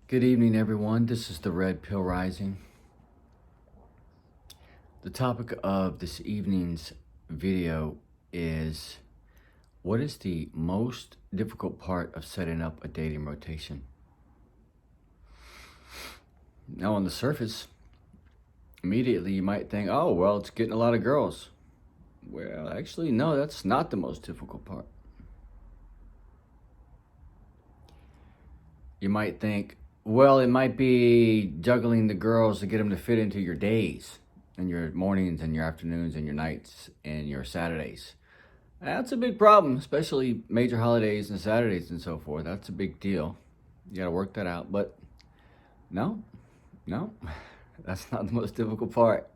Good evening, everyone. This is the Red Pill Rising. The topic of this evening's video is what is the most difficult part of setting up a dating rotation? Now, on the surface, immediately you might think, oh, well, it's getting a lot of girls. Well, actually, no, that's not the most difficult part. You might think, well, it might be juggling the girls to get them to fit into your days and your mornings and your afternoons and your nights and your Saturdays. That's a big problem, especially major holidays and Saturdays and so forth. That's a big deal. You got to work that out. But no, that's not the most difficult part.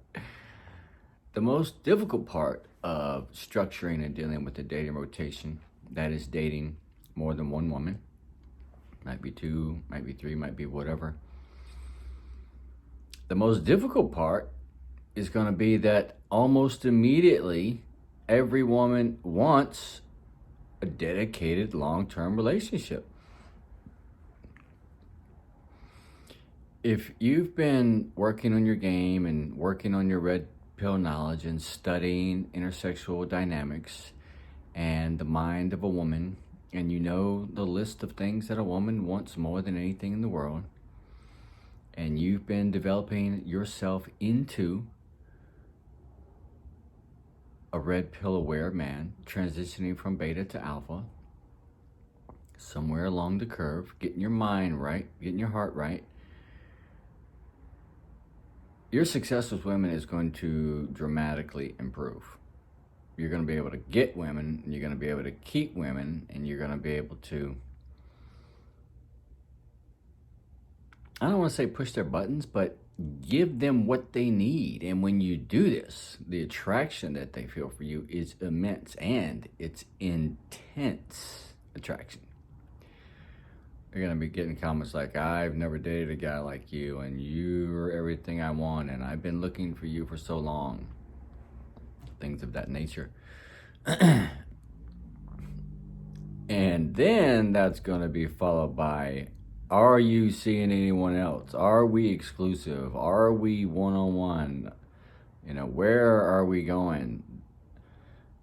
The most difficult part of structuring and dealing with the dating rotation, that is dating more than one woman, might be two, might be three, might be whatever. The most difficult part is going to be that almost immediately every woman wants a dedicated long-term relationship. If you've been working on your game and working on your red pill knowledge and studying intersexual dynamics and the mind of a woman, and you know the list of things that a woman wants more than anything in the world, and you've been developing yourself into a red pill aware man, transitioning from beta to alpha, somewhere along the curve, getting your mind right, getting your heart right, your success with women is going to dramatically improve. You're going to be able to get women, and you're going to be able to keep women, and you're going to be able to, I don't want to say push their buttons, but give them what they need. And when you do this, the attraction that they feel for you is immense, and it's intense attraction. You're going to be getting comments like, I've never dated a guy like you, and you're everything I want, and I've been looking for you for so long. Things of that nature. And then that's going to be followed by, are you seeing anyone else? Are we exclusive? Are we one-on-one? Where are we going?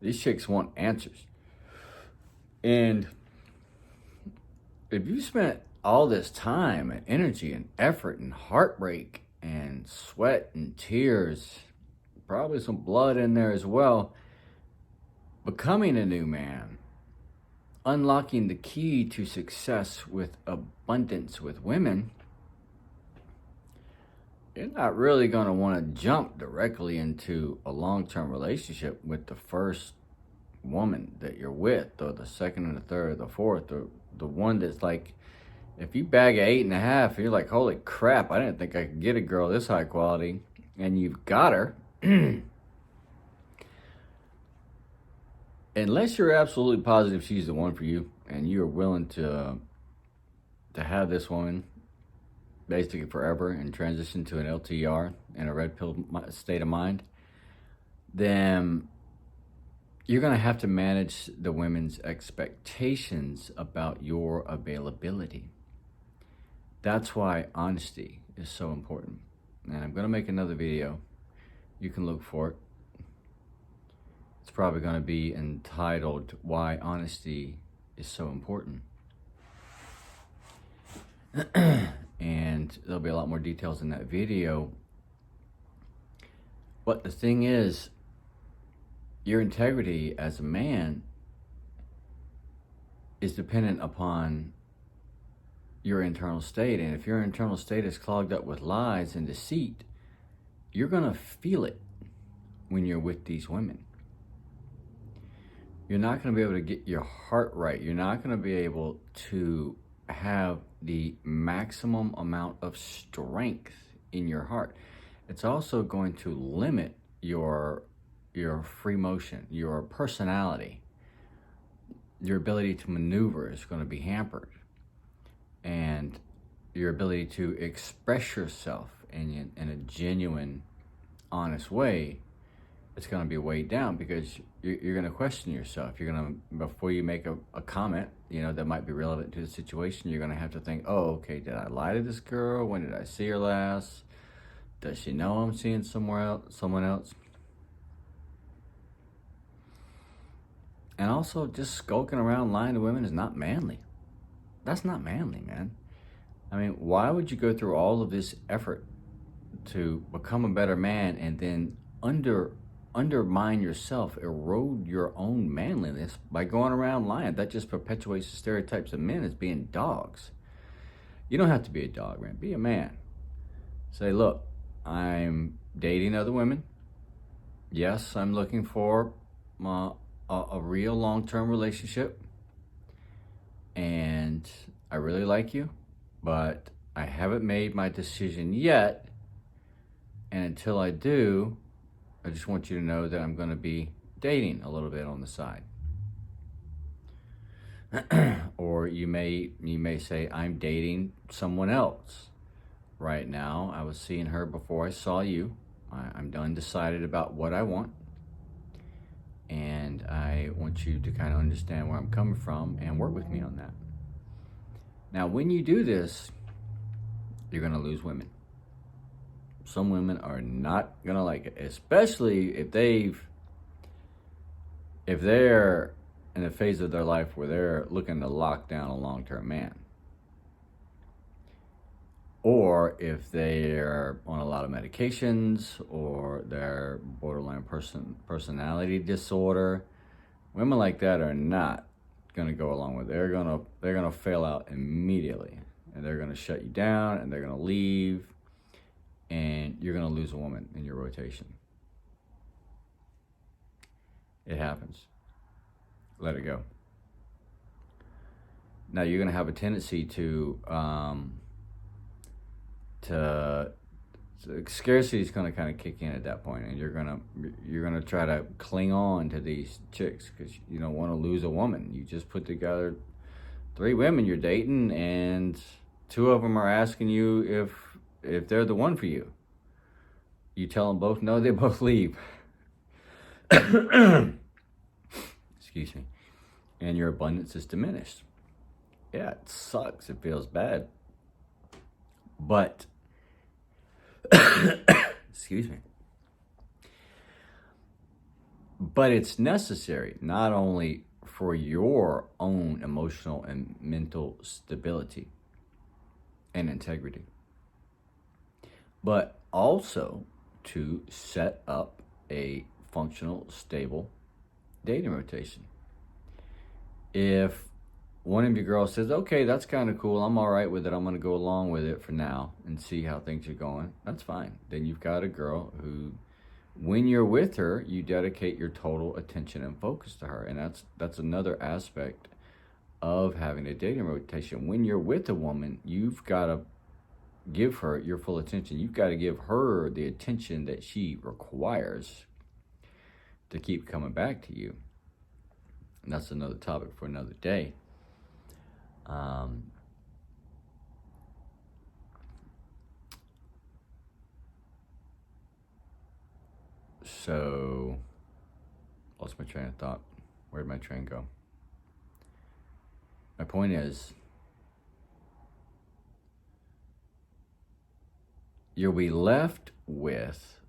These chicks want answers. And if you spent all this time and energy and effort and heartbreak and sweat and tears, probably some blood in there as well, becoming a new man, unlocking the key to success with abundance with women, you're not really going to want to jump directly into a long-term relationship with the first woman that you're with, or the second and the third or the fourth, or the one that's like, if you bag an 8.5, you're like, holy crap, I didn't think I could get a girl this high quality, and you've got her. Unless you're absolutely positive she's the one for you, and you're willing to have this woman basically forever and transition to an LTR in a red pill state of mind, then you're going to have to manage the women's expectations about your availability. That's why honesty is so important. And I'm going to make another video. You can look for it. It's probably going to be entitled, Why Honesty is So Important. And there'll be a lot more details in that video. But the thing is, your integrity as a man is dependent upon your internal state. And if your internal state is clogged up with lies and deceit, you're going to feel it when you're with these women. You're not going to be able to get your heart right. You're not going to be able to have the maximum amount of strength in your heart. It's also going to limit your free motion, your personality. Your ability to maneuver is going to be hampered. And your ability to express yourself in a genuine, honest way it's going to be weighed down because you're going to question yourself. You're going to, before you make a comment, that might be relevant to the situation, you're going to have to think, oh, okay, did I lie to this girl? When did I see her last? Does she know I'm seeing someone else? And also, just skulking around lying to women is not manly. That's not manly, man. I mean, why would you go through all of this effort to become a better man and then undermine yourself, erode your own manliness by going around lying? That just perpetuates the stereotypes of men as being dogs. You don't have to be a dog, man. Be a man. Say, look, I'm dating other women. Yes, I'm looking for a real long-term relationship. And I really like you, but I haven't made my decision yet. And until I do, I just want you to know that I'm going to be dating a little bit on the side. Or you may say, I'm dating someone else right now. I was seeing her before I saw you. I'm undecided about what I want. And I want you to kind of understand where I'm coming from and work with me on that. Now, when you do this, you're going to lose women. Some women are not going to like it, especially if they're in a phase of their life where they're looking to lock down a long-term man. Or if they're on a lot of medications, or they're borderline personality disorder. Women like that are not going to go along with it. They're going to fail out immediately, and they're going to shut you down, and they're going to leave, and you're going to lose a woman in your rotation. It happens. Let it go. Now you're going to have a tendency to scarcity is going to kind of kick in at that point, and you're going to try to cling on to these chicks because you don't want to lose a woman. You just put together 3 women you're dating, and 2 of them are asking you if they're the one for you. You tell them both no, they both leave. Excuse me. And your abundance is diminished. Yeah, it sucks. It feels bad. But excuse me. But it's necessary not only for your own emotional and mental stability and integrity, but also to set up a functional, stable dating rotation. If one of your girls says, okay, that's kind of cool, I'm all right with it, I'm going to go along with it for now and see how things are going, that's fine. Then you've got a girl who, when you're with her, you dedicate your total attention and focus to her. And that's another aspect of having a dating rotation. When you're with a woman, you've got to give her your full attention. You've got to give her the attention that she requires to keep coming back to you. And that's another topic for another day. So, lost my train of thought. Where'd my train go? My point is, you'll be left with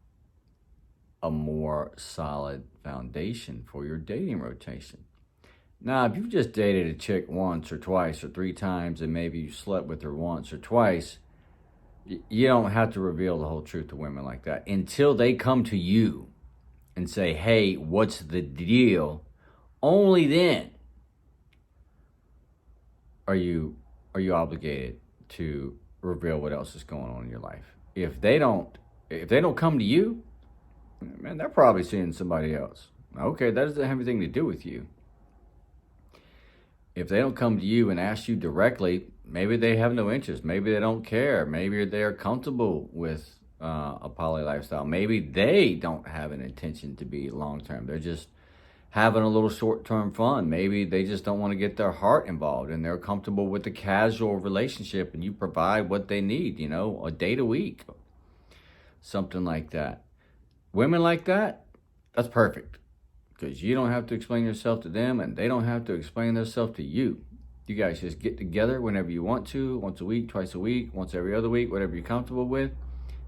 a more solid foundation for your dating rotation. Now, if you've just dated a chick once or twice or 3 times and maybe you slept with her once or twice, you don't have to reveal the whole truth to women like that until they come to you and say, hey, what's the deal? Only then are you obligated to reveal what else is going on in your life. If they don't come to you, man, they're probably seeing somebody else. Okay, that doesn't have anything to do with you. If they don't come to you and ask you directly, maybe they have no interest. Maybe they don't care. Maybe they're comfortable with a poly lifestyle. Maybe they don't have an intention to be long-term. They're just having a little short-term fun. Maybe they just don't want to get their heart involved and they're comfortable with the casual relationship and you provide what they need, a date a week, something like that. Women like that, That's perfect. Because you don't have to explain yourself to them and they don't have to explain themselves to you. You guys just get together whenever you want to, once a week, twice a week, once every other week, whatever you're comfortable with,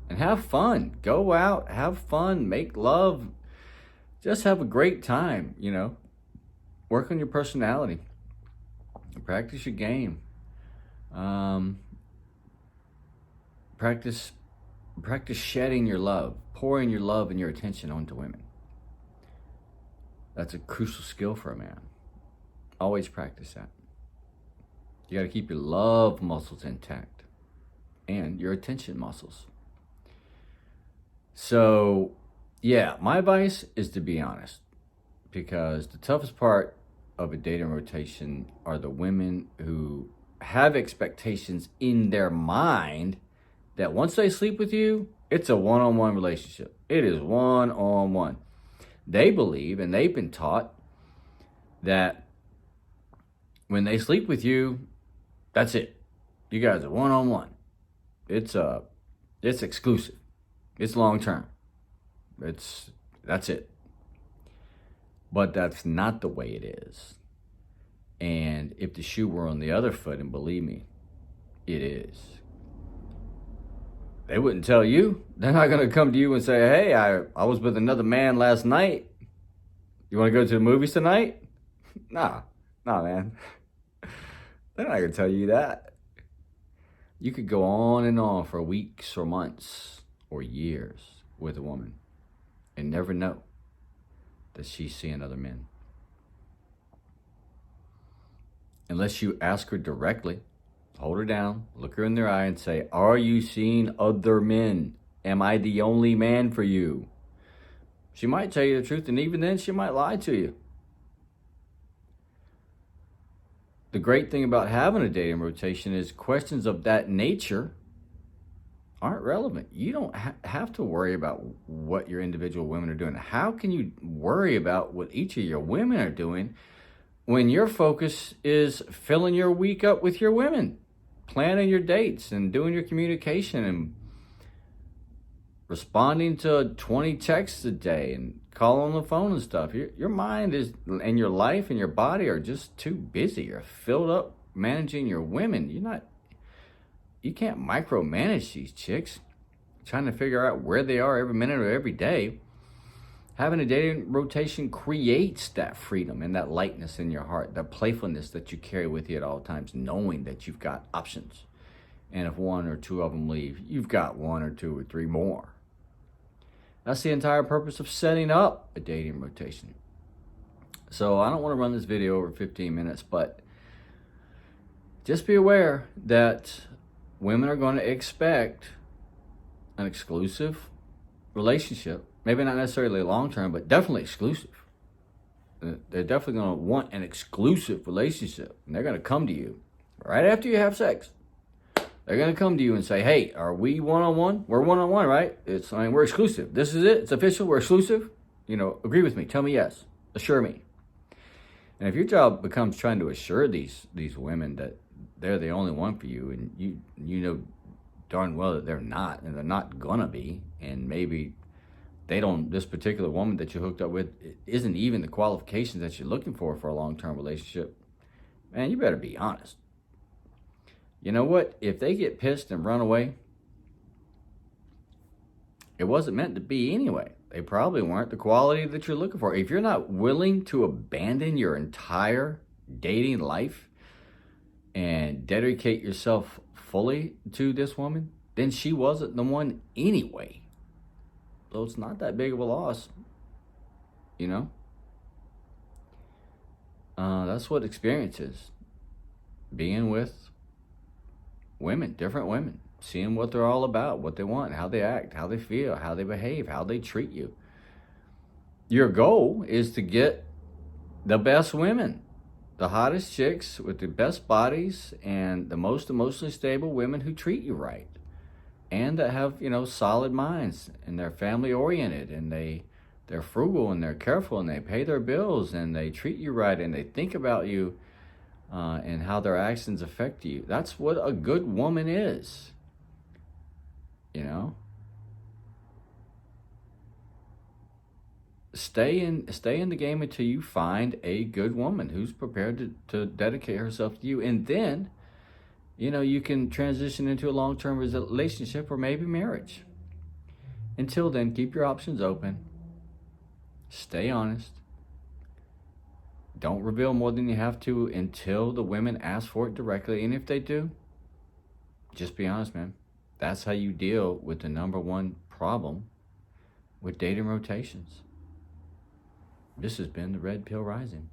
and have fun. Go out, have fun, make love, just have a great time, you know. Work on your personality, practice your game, practice shedding your love, pouring your love and your attention onto women. That's a crucial skill for a man. Always practice that. You got to keep your love muscles intact and your attention muscles. So, yeah, my advice is to be honest, because the toughest part of a dating rotation are the women who have expectations in their mind that once they sleep with you, it's a one-on-one relationship. It is one-on-one. They believe, and they've been taught, that when they sleep with you, that's it. You guys are one-on-one. It's exclusive. It's long-term. That's it. But that's not the way it is. And if the shoe were on the other foot, and believe me, it is. They wouldn't tell you. They're not going to come to you and say, hey, I was with another man last night. You want to go to the movies tonight? Nah, man. They're not going to tell you that. You could go on and on for weeks or months or years with a woman and never know that she's seeing other men. Unless you ask her directly, hold her down, look her in their eye and say, are you seeing other men? Am I the only man for you? She might tell you the truth, and even then she might lie to you. The great thing about having a dating rotation is questions of that nature aren't relevant. You don't have to worry about what your individual women are doing. How can you worry about what each of your women are doing when your focus is filling your week up with your women, planning your dates and doing your communication and responding to 20 texts a day and calling on the phone and stuff? Your mind is, and your life and your body are just too busy. You're filled up managing your women. You can't micromanage these chicks, trying to figure out where they are every minute or every day. Having a dating rotation creates that freedom and that lightness in your heart, that playfulness that you carry with you at all times, knowing that you've got options. And if one or two of them leave, you've got one or two or three more. That's the entire purpose of setting up a dating rotation. So I don't want to run this video over 15 minutes, but just be aware that women are going to expect an exclusive relationship. Maybe not necessarily long-term, but definitely exclusive. They're definitely going to want an exclusive relationship. And they're going to come to you right after you have sex. They're going to come to you and say, hey, are we one-on-one? We're one-on-one, right? We're exclusive. This is it. It's official. We're exclusive. Agree with me. Tell me yes. Assure me. And if your job becomes trying to assure these women that they're the only one for you, and you know darn well that they're not, and they're not going to be, and maybe this particular woman that you hooked up with isn't even the qualifications that you're looking for a long-term relationship, man, you better be honest. You know what? If they get pissed and run away, it wasn't meant to be anyway. They probably weren't the quality that you're looking for. If you're not willing to abandon your entire dating life and dedicate yourself fully to this woman, then she wasn't the one anyway. So it's not that big of a loss, That's what experience is. Being with women, different women, seeing what they're all about, what they want, how they act, how they feel, how they behave, how they treat you. Your goal is to get the best women, the hottest chicks with the best bodies and the most emotionally stable women who treat you right and that have, solid minds, and they're family oriented, and they're frugal, and they're careful, and they pay their bills, and they treat you right, and they think about you and how their actions affect you. That's what a good woman is, stay in the game until you find a good woman who's prepared to dedicate herself to you, and then you can transition into a long-term relationship or maybe marriage. Until then, keep your options open. Stay honest. Don't reveal more than you have to until the women ask for it directly. And if they do, just be honest, man. That's how you deal with the number one problem with dating rotations. This has been the Red Pill Rising.